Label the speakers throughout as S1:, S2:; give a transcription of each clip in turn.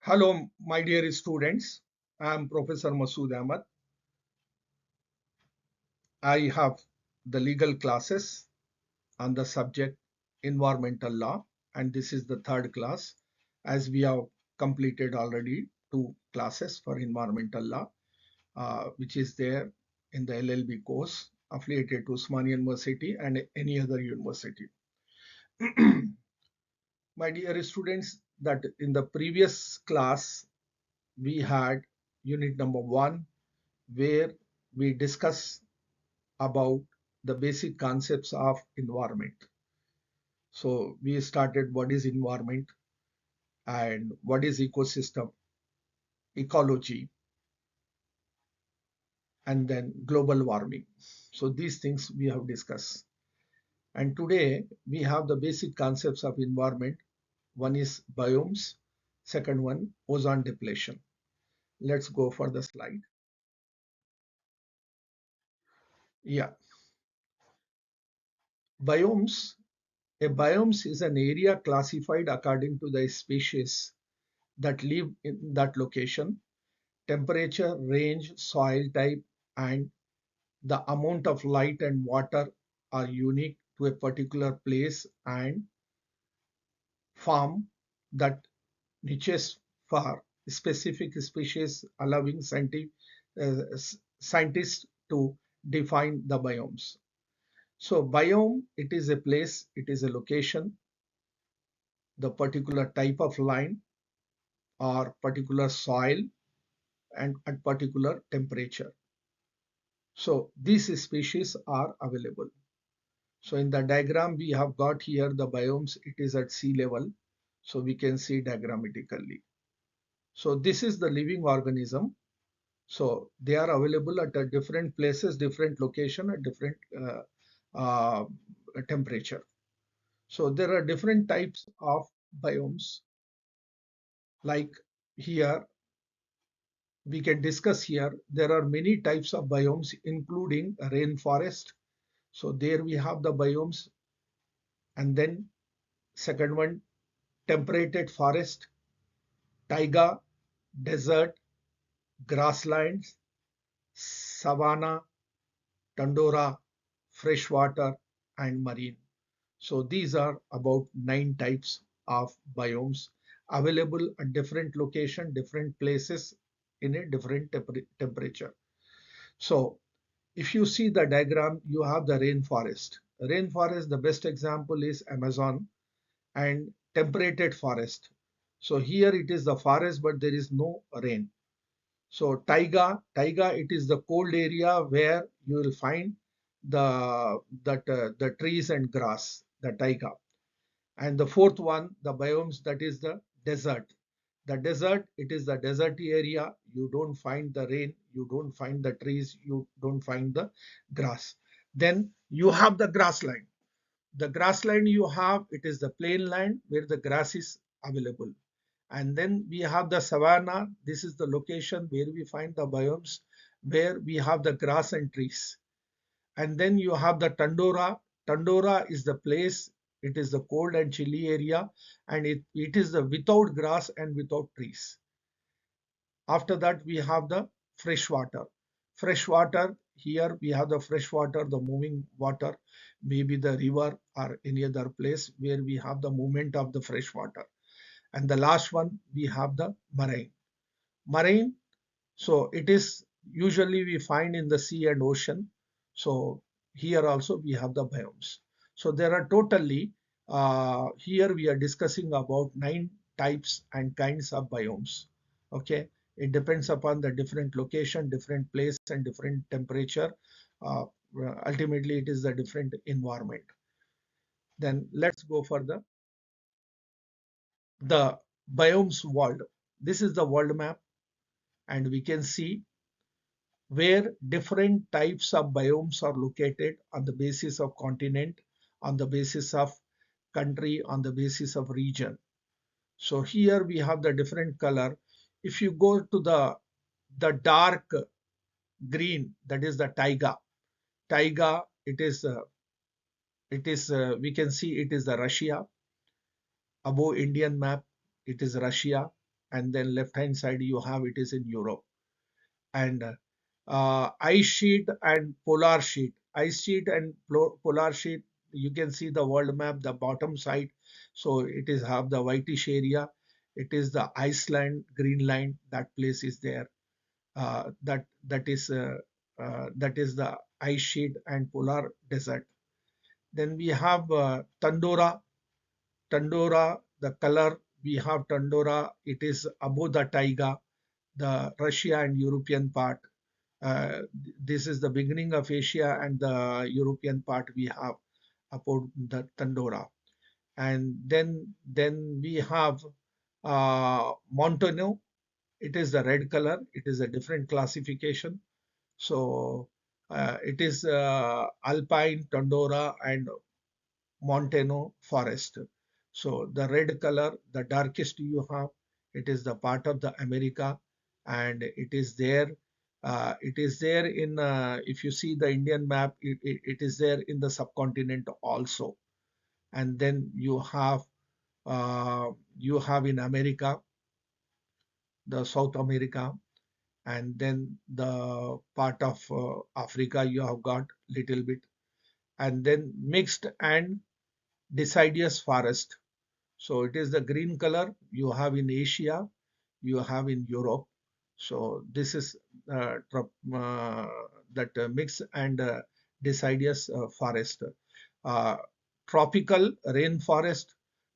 S1: Hello, my dear students. I am Professor Masood Ahmad. I have the legal classes on the subject environmental law, and this is the third class as we have completed already two classes for environmental law, which is there in the LLB course affiliated to Osmania University and any other university. My dear students, that in the previous class we had unit number 1 where we discuss about the basic concepts of environment. So we started what is environment and what is ecosystem, ecology, and then global warming. So these things we have discussed. And today we have the basic concepts of environment. One is biomes, second one ozone depletion. Let's go for the slide. Yeah, biomes. A biomes is an area classified according to the species that live in that location, temperature, range, soil type, and the amount of light and water are unique to a particular place and form that niches for specific species, allowing scientists to define the biomes. So biome, it is a place, it is a location, the particular type of line or particular soil and at particular temperature. So these species are available. So in the diagram we have got here the biomes, it is at sea level. So we can see diagrammatically. So this is the living organism. So they are available at a different places, different location, at different uh, temperature. So there are different types of biomes. Like here, we can discuss here, there are many types of biomes, including rainforest. So there we have the biomes, and then second one, temperate forest, taiga, desert, grasslands, savanna, tundra, freshwater, and marine. So these are about 9 types of biomes available at different location, different places in a different temperature. So if you see the diagram, you have the rainforest. Rainforest, the best example is Amazon and temperate forest. So here it is the forest, but there is no rain. So taiga, it is the cold area where you will find the trees and grass, the taiga. And the fourth one, the biomes, that is the desert. The desert, it is the deserty area. You don't find the rain, you don't find the trees, you don't find the grass. Then you have the grassland. The grassland you have, it is the plain land where the grass is available. And then we have the savanna. This is the location where we find the biomes where we have the grass and trees. And then you have the tundra. Tundra is the place, it is the cold and chilly area, and it is the without grass and without trees. After that, we have the freshwater. Freshwater, here we have the freshwater, the moving water, maybe the river or any other place where we have the movement of the freshwater. And the last one, we have the marine. Marine, so it is usually we find in the sea and ocean. So here also we have the biomes. So there are totally, here we are discussing about 9 types and kinds of biomes. Okay, it depends upon the different location, different place, and different temperature. Uh, Ultimately, it is the different environment. Then let's go for the biomes world. This is the world map, and we can see where different types of biomes are located on the basis of continent, on the basis of country, on the basis of region. So here we have the different color. If you go to the dark green, that is the taiga. Taiga, it is we can see it is the Russia. Above Indian map, it is Russia. and then left hand side you have it is in Europe. And ice sheet and polar sheet. Ice sheet and polar sheet, you can see the world map, the bottom side. So it is have the whitish area. It is the Iceland, Greenland. That place is there. That is the ice sheet and polar desert. Then we have Tundra. Tundra, the color we have Tundra. It is above the taiga, the Russia and European part. Uh, this is the beginning of Asia, and the European part we have about the Tundra. And then we have Montano. It is the red color. It is a different classification. So it is alpine, tundra, and montano forest. So the red color, the darkest you have, it is the part of the America, and it is there. It is there in if you see the Indian map, it is there in the subcontinent also. And then you have in America, the South America, and then the part of Africa you have got little bit, and then mixed and deciduous forest. So it is the green color you have in Asia, you have in Europe. So this is that mix and deciduous forest. Uh, tropical rainforest,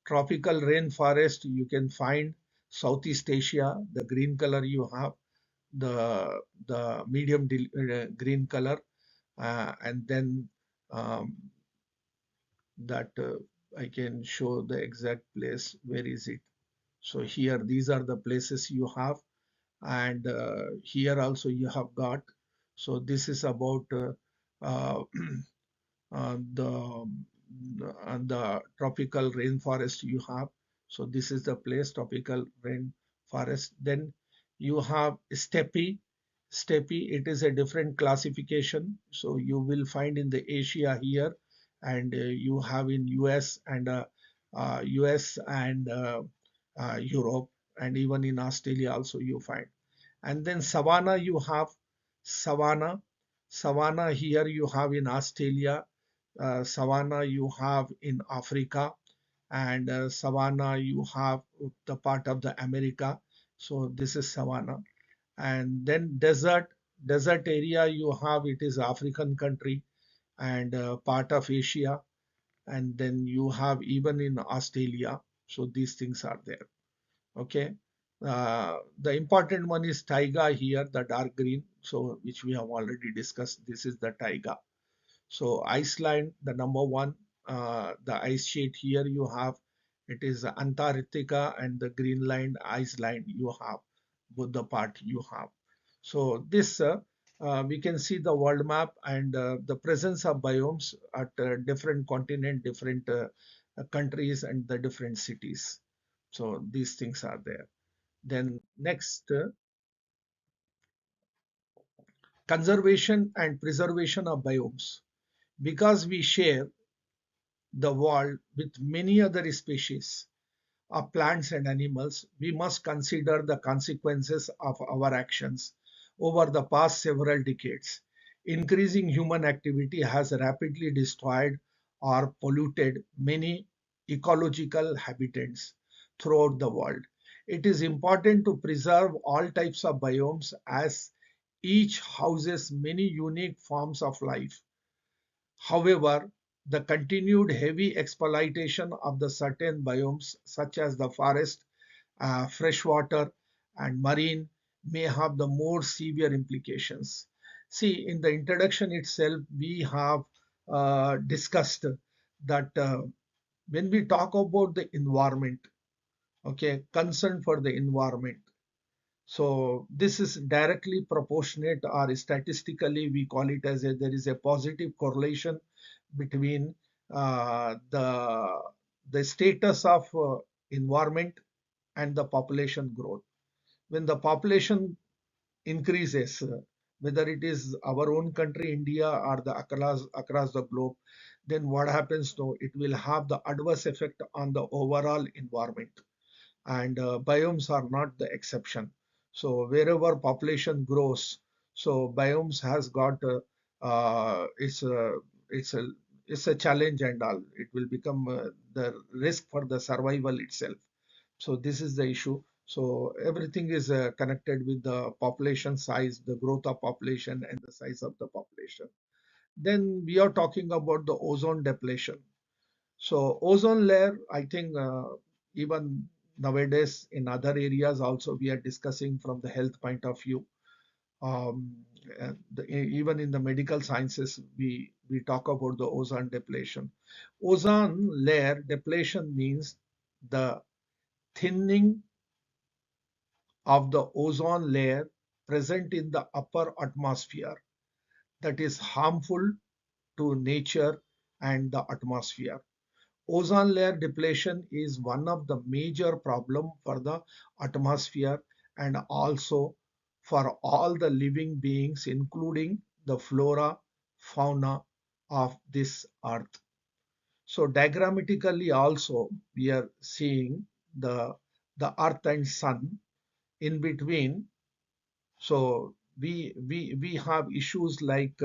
S1: tropical rainforest you can find Southeast Asia. The green color you have, the medium green color, and then um, that I can show the exact place. Where is it? So here, these are the places you have, and here also you have got. So this is about uh, the tropical rainforest you have. So this is the place, tropical rainforest. Then you have steppe. Steppe, it is a different classification. So you will find in the Asia here, and you have in US and Europe, and even in Australia also you find. And then savanna you have savanna. Savanna here you have in Australia, savanna you have in Africa, and savanna you have the part of the America. So this is savanna. And then desert area you have, it is African country and part of Asia, and then you have even in Australia. So these things are there. Okay. The important one is taiga here, the dark green, so which we have already discussed. This is the taiga. So Iceland, the number one, the ice sheet here you have, it is Antarctica and the Greenland, Iceland you have, both the part you have. So this we can see the world map and the presence of biomes at different continent, different countries and the different cities. So these things are there. Then next, conservation and preservation of biomes. Because we share the world with many other species of plants and animals, we must consider the consequences of our actions over the past several decades. Increasing human activity has rapidly destroyed or polluted many ecological habitats throughout the world. It is important to preserve all types of biomes as each houses many unique forms of life. However, the continued heavy exploitation of the certain biomes, such as the forest, freshwater, and marine, may have the more severe implications. See, in the introduction itself, we have discussed that when we talk about the environment, okay, concern for the environment, so this is directly proportionate, or statistically we call it as there is a positive correlation between the status of environment and the population growth. When the population increases, whether it is our own country, India, or the across the globe, then what happens? To it will have the adverse effect on the overall environment. and biomes are not the exception. So wherever population grows, so biomes has got it's a it's a challenge and all. It will become the risk for the survival itself. So this is the issue. So everything is connected with the population size, the growth of population, and the size of the population. Then we are talking about the ozone depletion. So ozone layer, I think even nowadays in other areas also we are discussing from the health point of view. Um, Even in the medical sciences, we talk about the ozone depletion. Ozone layer depletion means the thinning of the ozone layer present in the upper atmosphere that is harmful to nature and the atmosphere. Ozone layer depletion is one of the major problem for the atmosphere and also for all the living beings, including the flora, fauna of this earth. So diagrammatically also we are seeing the earth and sun in between. So we have issues like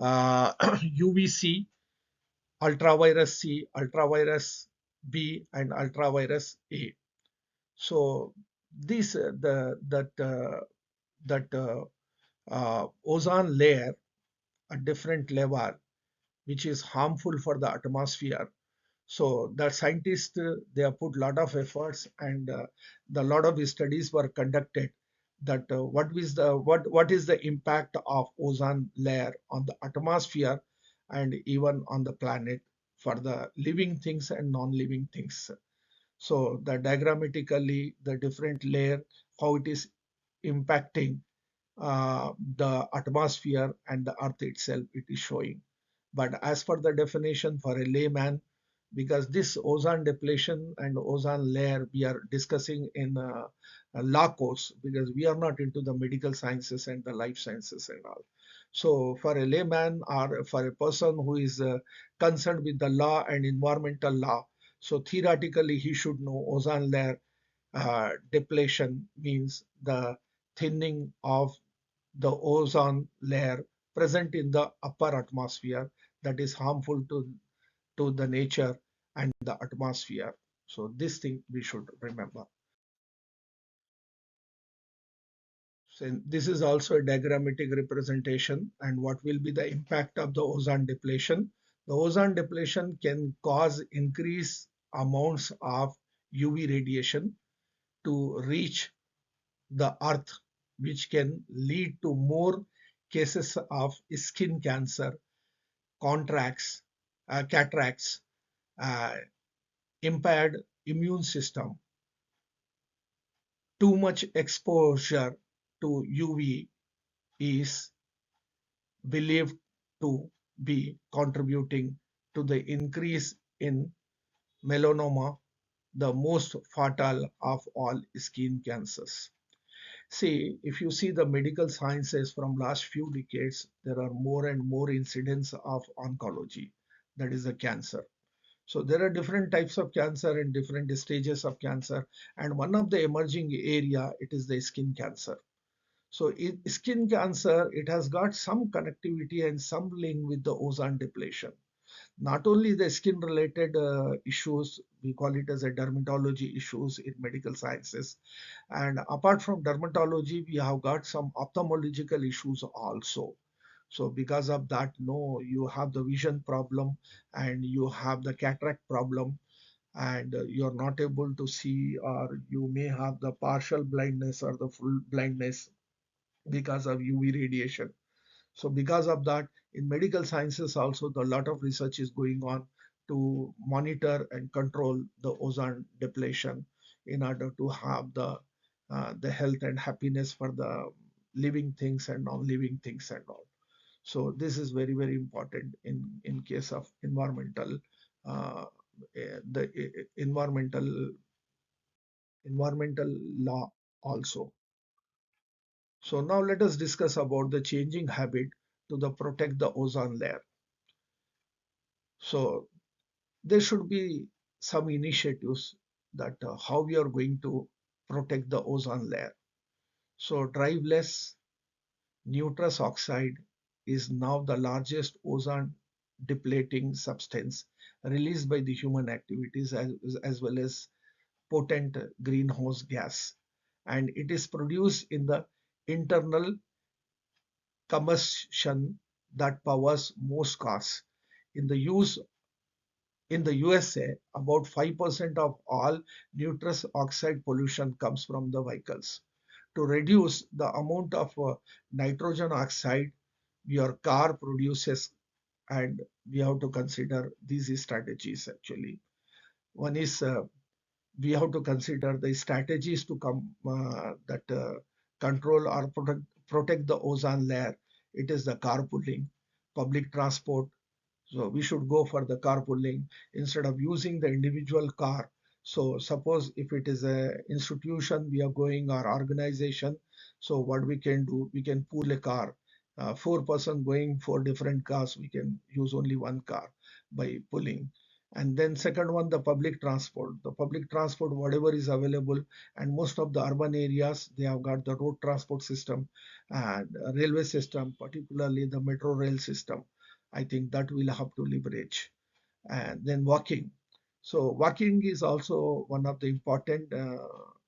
S1: UVC, ultravirus C, ultravirus B, and ultravirus A. So this the that ozone layer, a different level, which is harmful for the atmosphere. So the scientists they have put a lot of efforts and the lot of studies were conducted that what is the impact of ozone layer on the atmosphere and even on the planet for the living things and non-living things. So the diagrammatically the different layer, how it is impacting the atmosphere and the earth itself, it is showing. But as per the definition for a layman, because this ozone depletion and ozone layer we are discussing in a law course, because we are not into the medical sciences and the life sciences and all. So for a layman or for a person who is concerned with the law and environmental law, so theoretically he should know ozone layer depletion means the thinning of the ozone layer present in the upper atmosphere that is harmful to the nature and the atmosphere. So this thing we should remember. So this is also a diagrammatic representation and what will be the impact of the ozone depletion. The ozone depletion can cause increased amounts of UV radiation to reach the earth, which can lead to more cases of skin cancer, contracts, cataracts, uh, impaired immune system. Too much exposure to UV is believed to be contributing to the increase in melanoma, the most fatal of all skin cancers. See, if you see the medical sciences from last few decades, there are more and more incidents of oncology, that is the cancer. So there are different types of cancer and different stages of cancer, and one of the emerging area it is the skin cancer. So skin cancer it has got some connectivity and some link with the ozone depletion. Not only the skin related issues, we call it as a dermatology issues in medical sciences, and apart from dermatology we have got some ophthalmological issues also. So because of that, no, you have the vision problem and you have the cataract problem, and you're not able to see, or you may have the partial blindness or the full blindness because of UV radiation. So because of that, in medical sciences also, a lot of research is going on to monitor and control the ozone depletion in order to have the health and happiness for the living things and non-living things and all. So this is very very important in case of environmental the environmental law also. So now let us discuss about the changing habit to the protect the ozone layer. So there should be some initiatives that how we are going to protect the ozone layer. So drive less nitrous oxide is now the largest ozone depleting substance released by the human activities as well as potent greenhouse gas, and it is produced in the internal combustion that powers most cars. In the use in the USA, about 5% of all nitrous oxide pollution comes from the vehicles. To reduce the amount of nitrogen oxide your car produces, and we have to consider these strategies actually. One is we have to consider the strategies to come that control or protect the ozone layer. It is the carpooling, public transport. So we should go for the carpooling instead of using the individual car. So suppose if it is a institution we are going or organization, so what we can do, we can pool a car. Four-person going four different cars, we can use only one car by pulling. And then second one, the public transport. The public transport, whatever is available, and most of the urban areas, they have got the road transport system and railway system, particularly the metro rail system. I think that we'll have to leverage. And then walking. So walking is also one of the important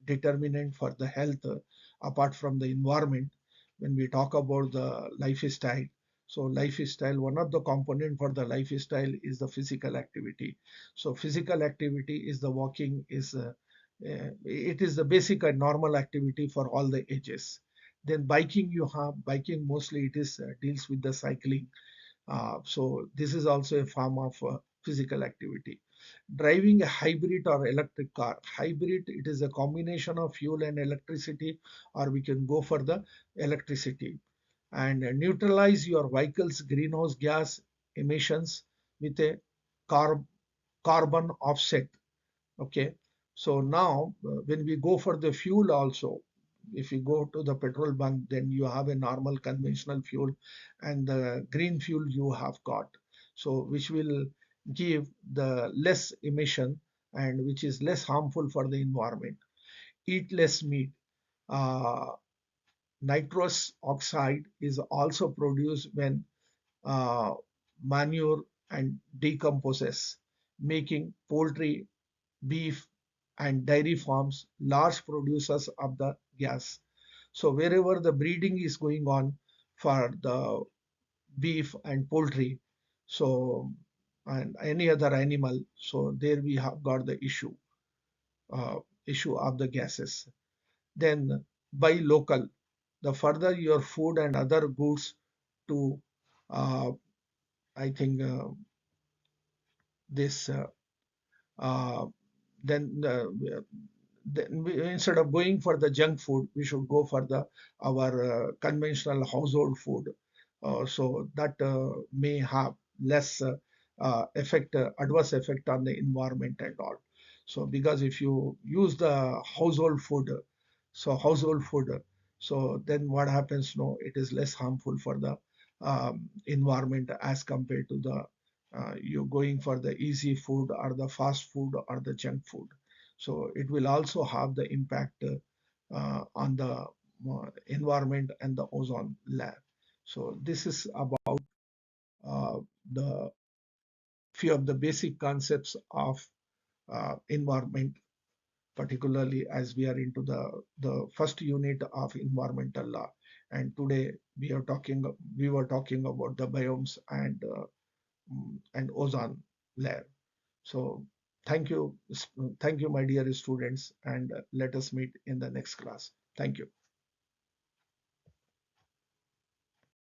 S1: determinant for the health, apart from the environment. When we talk about the lifestyle, so lifestyle, one of the component for the lifestyle is the physical activity. So physical activity is the walking is it is the basic and normal activity for all the ages. Then biking, you have biking, mostly it is deals with the cycling. So this is also a form of physical activity. Driving a hybrid or electric car. Hybrid, it is a combination of fuel and electricity, or we can go for the electricity. And neutralize your vehicle's greenhouse gas emissions with a car carbon offset. Okay, so now when we go for the fuel also, if you go to the petrol bunk, then you have a normal conventional fuel and the green fuel you have got. So which will give the less emission and which is less harmful for the environment. Eat less meat. Uh, Nitrous oxide is also produced when uh, manure and decomposes, making poultry, beef, and dairy farms large producers of the gas. So wherever the breeding is going on for the beef and poultry, so and any other animal, so there we have got the uh, issue of the gases. Then buy local. The further your food and other goods to, uh, I think this uh, then instead of going for the junk food, we should go for the our conventional household food. So that may have less effect, adverse effect on the environment and all. So because if you use the household food, so then what happens? No, it is less harmful for the environment as compared to the you going for the easy food or the fast food or the junk food. So it will also have the impact on the environment and the ozone layer. So this is about uh, the few of the basic concepts of environment, particularly as we are into the first unit of environmental law. And today we were talking about the biomes and ozone layer. So thank you, my dear students, and let us meet in the next class. Thank you.